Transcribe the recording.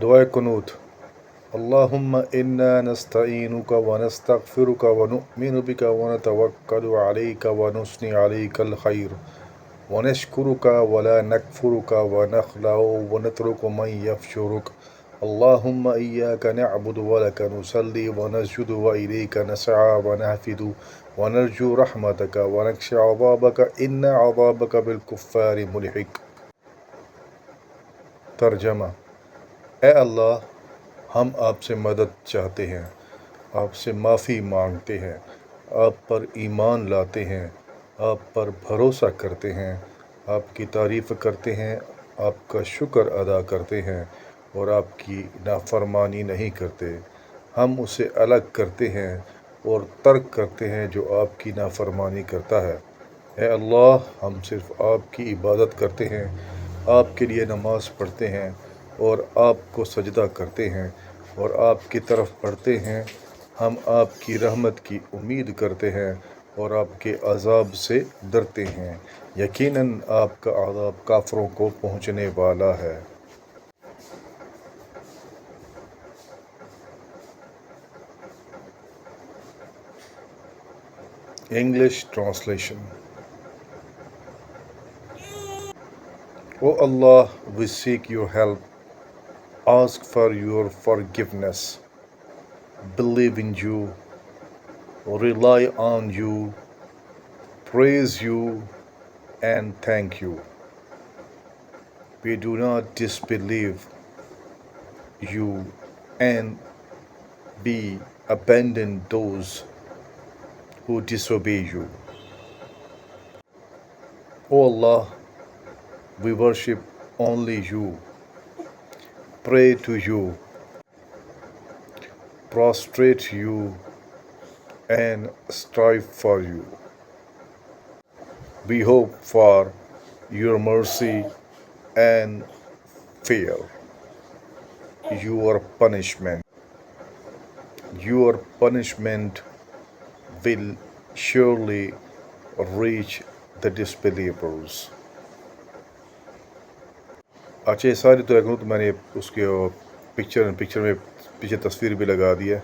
दुआ कुनूत। अल्लाहुम्मा इन्ना नस्तईनुका व नस्तगफिरुका व नुअमिनु बिका व नतवक्कलु अलैका व नुस्नी अलैकल खैर व नशकुरुका व ला नकफुरुका व नखलउ व नतरुकु मन यफशुरुक। अल्लाहुम्मा इय्याका नअबुदु व लका नुसल्ली व नस्जुदु व इलैका नसअ व नहफिदु व नरजू रहमतका व नख्शा अज़ाबका इन्ना अज़ाबका बिलकुफ्फारि मुलहिक। तर्जमा। ए अल्लाह, हम आपसे मदद चाहते हैं, आपसे माफ़ी मांगते हैं, आप पर ईमान लाते हैं, आप पर भरोसा करते हैं, आपकी तारीफ़ करते हैं, आपका शुक्र अदा करते हैं और आपकी नाफरमानी नहीं करते। हम उसे अलग करते हैं और तर्क करते हैं जो आपकी नाफरमानी करता है। ए अल्लाह, हम सिर्फ़ आपकी इबादत करते हैं, आपके लिए नमाज़ पढ़ते हैं और आपको सजदा करते हैं और आपकी तरफ पढ़ते हैं। हम आपकी रहमत की उम्मीद करते हैं और आपके अज़ाब से डरते हैं। यकीनन आपका अज़ाब काफ़िरों को पहुँचने वाला है। English translation. O Allah, we seek your help, ask for your forgiveness, believe in you, rely on you, praise you, and thank you. We do not disbelieve you and we abandon those who disobey you. O Allah, we worship only you, pray to you, prostrate you, and strive for you. We hope for your mercy and fear your punishment. Your punishment will surely reach the disbelievers. अच्छा, ये सारी तो मैंने उसके picture में पीछे तस्वीर भी लगा दी है।